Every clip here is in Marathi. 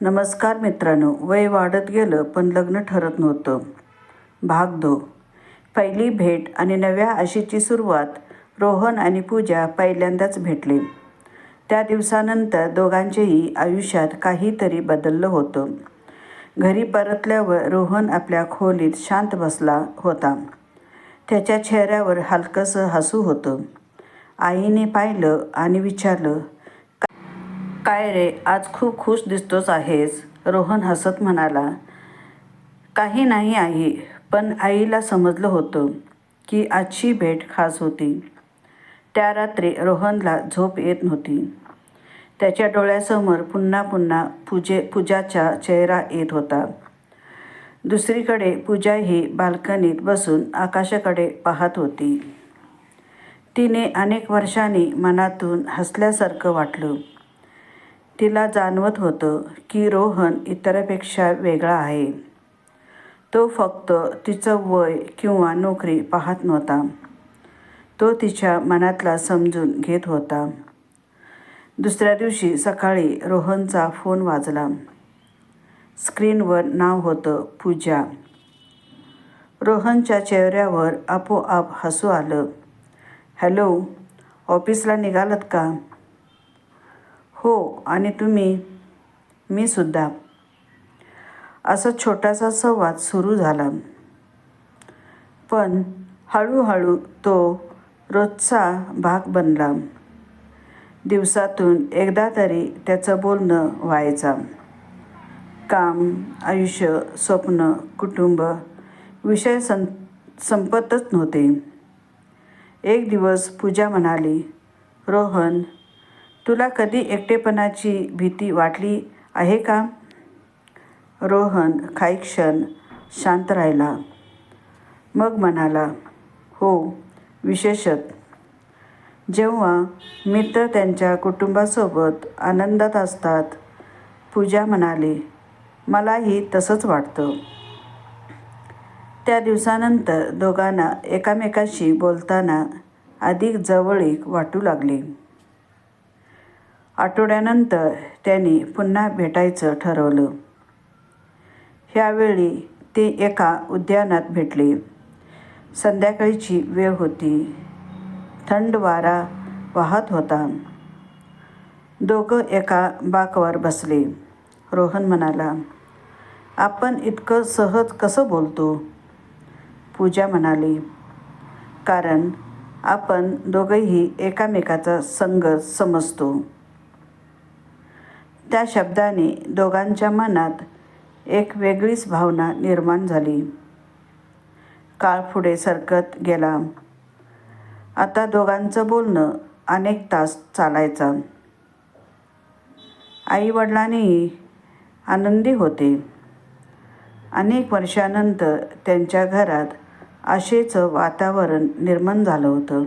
नमस्कार मित्रांनो, वय वाढत गेलं पण लग्न ठरत नव्हतं. भाग 2. पहिली भेट आणि नव्या आशेची सुरुवात. रोहन आणि पूजा पहिल्यांदाच भेटले. त्या दिवसानंतर दोघांचेही आयुष्यात काहीतरी बदललं होतं. घरी परतल्यावर रोहन आपल्या खोलीत शांत बसला होता. त्याच्या चेहऱ्यावर हलकंसं हसू होतं. आईने पाहिलं आणि विचारलं, काय रे, आज खूप खुश दिसतोस आहेस? रोहन हसत म्हणाला, काही नाही आई. पण आईला समजलं होतं की आजची भेट खास होती. त्या रात्री रोहनला झोप येत नव्हती. त्याच्या डोळ्यासमोर पुन्हा पुन्हा पूजाचा चेहरा येत होता. दुसरीकडे पूजा ही बाल्कनीत बसून आकाशाकडे पाहत होती. तिने अनेक वर्षांनी मनातून हसल्यासारखं वाटलं. तिला जाणवत होतं की रोहन इतरांपेक्षा वेगळा आहे. तो फक्त तिचं वय किंवा नोकरी पाहत नव्हता. तो तिच्या मनातला समजून घेत होता. दुसऱ्या दिवशी सकाळी रोहनचा फोन वाजला. स्क्रीनवर नाव होतं पूजा. रोहनच्या चेहऱ्यावर आपोआप हसू आलं. हॅलो, ऑफिसला निघालात का? हो, आणि तुम्ही? मी सुद्धा. असा छोटासा संवाद सुरू झाला. पण हळूहळू तो रोजचा भाग बनला. दिवसातून एकदा तरी त्याचं बोलणं व्हायचं. काम, आयुष्य, स्वप्न, कुटुंब, विषय संपतच नव्हते. एक दिवस पूजा म्हणाली, रोहन, तुला कधी एकटेपणाची भीती वाटली आहे का? रोहन काही क्षण शांत राहिला. मग म्हणाला, हो, विशेषतः जेव्हा मित्र त्यांच्या कुटुंबासोबत आनंदात असतात. पूजा म्हणाली, मलाही तसंच वाटतं. त्या दिवसानंतर दोघांना एकमेकांशी बोलताना अधिक जवळीक वाटू लागली. आठवड्यानंतर त्यांनी पुन्हा भेटायचं ठरवलं. ह्यावेळी ते एका उद्यानात भेटले. संध्याकाळची वेळ होती. थंड वारा वाहत होता. दोघं एका बाकावर बसले. रोहन म्हणाला, आपण इतकं सहज कसं बोलतो? पूजा म्हणाली, कारण आपण दोघंही एकमेकाचा संग समजतो. त्या शब्दाने दोघांच्या मनात एक वेगळीच भावना निर्माण झाली. काळ पुढे सरकत गेला. आता दोघांचं बोलणं अनेक तास चालायचं. आई-वडिलांनीही आनंदी होते. अनेक वर्षांनंतर त्यांच्या घरात आशेचं वातावरण निर्माण झालं होतं.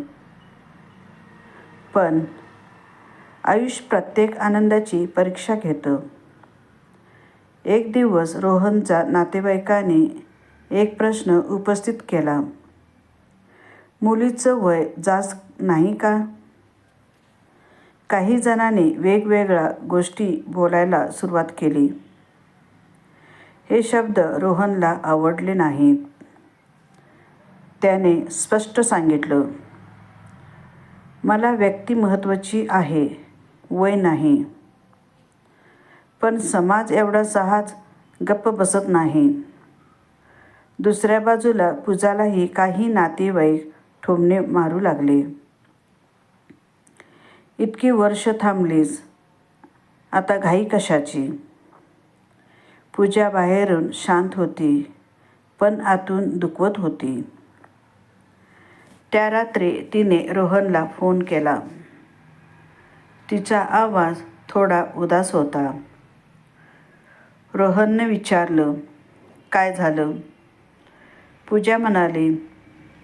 पण आयुष्य प्रत्येक आनंदाची परीक्षा घेतं. एक दिवस रोहनच्या नातेवाईकांनी एक प्रश्न उपस्थित केला. मुलीचं वय जास्त नाही का? काही जणांनी वेगवेगळ्या गोष्टी बोलायला सुरुवात केली. हे शब्द रोहनला आवडले नाहीत. त्याने स्पष्ट सांगितलं, मला व्यक्ती महत्त्वाची आहे, वय नाही. पण समाज एवढा सहज गप्प बसत नाही. दुसऱ्या बाजूला पूजालाही काही नातेवाईक ठोमणे मारू लागले. इतकी वर्ष थांबलीस, आता घाई कशाची? पूजा बाहेरून शांत होती, पण आतून दुखवत होती. त्या रात्री तिने रोहनला फोन केला. तिचा आवाज थोडा उदास होता. रोहनने विचारलं, काय झालं? पूजा म्हणाली,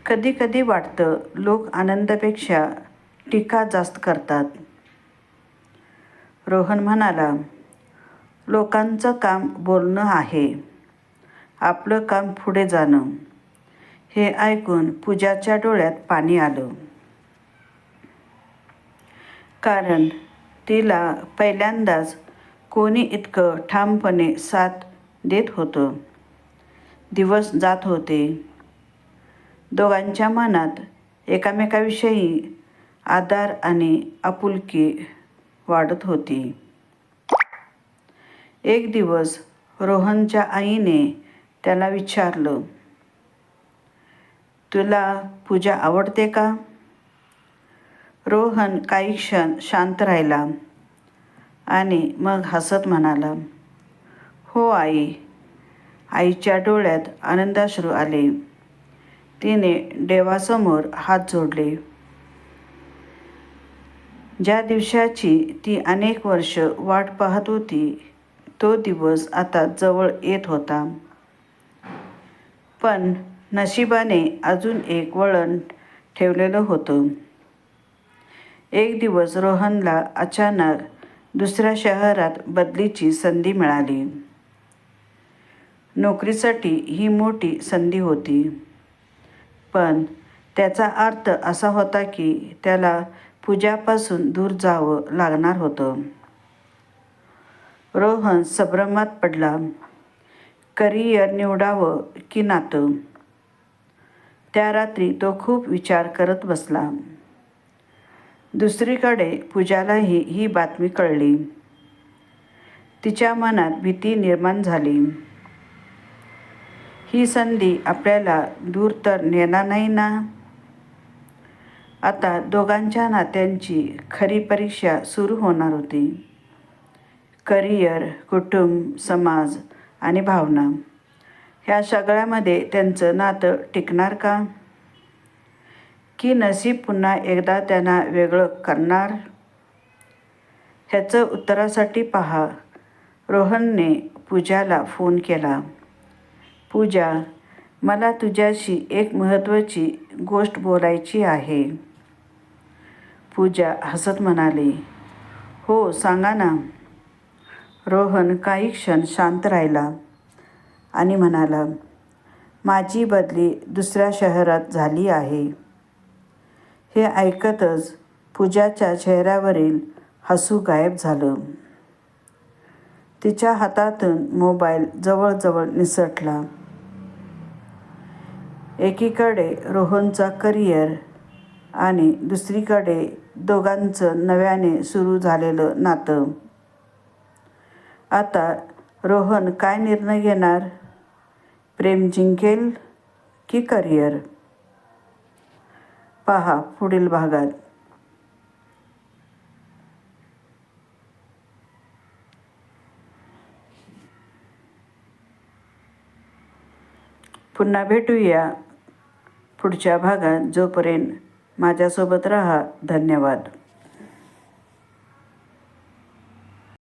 कधी कधी वाटतं लोक आनंदापेक्षा टीका जास्त करतात. रोहन म्हणाला, लोकांचं काम बोलणं आहे, आपलं काम पुढे जाणं. हे ऐकून पूजाच्या डोळ्यात पाणी आलं. कारण तिला पहिल्यांदाच कोणी इतकं ठामपणे साथ देत होतं. दिवस जात होते. दोघांच्या मनात एकामेकाविषयी आदर आणि आपुलकी वाढत होती. एक दिवस रोहनच्या आईने त्याला विचारलं, तुला पूजा आवडते का? रोहन काही क्षण शांत राहिला आणि मग हसत म्हणाला, हो आई. आईच्या डोळ्यात आनंदाश्रू आले. तिने देवासमोर हात जोडले. ज्या दिवसाची ती अनेक वर्ष वाट पाहत होती, तो दिवस आता जवळ येत होता. पण नशिबाने अजून एक वळण ठेवलेलं होतं. एक दिवस रोहनला अचानक दुसऱ्या शहरात बदलीची संधी मिळाली. नोकरीसाठी ही मोठी संधी होती, पण त्याचा अर्थ असा होता की त्याला पूजापासून दूर जावं लागणार होतं. रोहन संभ्रमात पडला. करिअर निवडावं की नातं? त्या रात्री तो खूप विचार करत बसला. दुसरीकडे पूजालाही ही बातमी कळली. तिच्या मनात भीती निर्माण झाली. ही संधी आपल्याला दूर तर नेणार नाही ना? आता दोघांच्या नात्यांची खरी परीक्षा सुरू होणार होती. करिअर, कुटुंब, समाज आणि भावना, ह्या सगळ्यामध्ये त्यांचं नातं टिकणार का? की नशीब पुन्हा एकदा त्यांना वेगळं करणार? ह्याचं उत्तरासाठी पहा, रोहनने पूजाला फोन केला. पूजा, मला तुझ्याशी एक महत्त्वाची गोष्ट बोलायची आहे. पूजा हसत म्हणाली, हो सांगा ना. रोहन काही क्षण शांत राहिला आणि म्हणाला, माझी बदली दुसऱ्या शहरात झाली आहे. हे ऐकतच पूजाच्या चेहऱ्यावरील हसू गायब झालं. तिच्या हातातून मोबाईल जवळजवळ निसटला. एकीकडे रोहनचा करिअर आणि दुसरीकडे दोघांचं नव्याने सुरू झालेलं नातं. आता रोहन काय निर्णय घेणार? प्रेम जिंकेल की करिअर? पहा पुढील भागात. पुन्हा भेटूया पुढच्या भागात. जोपर्यंत माझ्यासोबत राहा. धन्यवाद.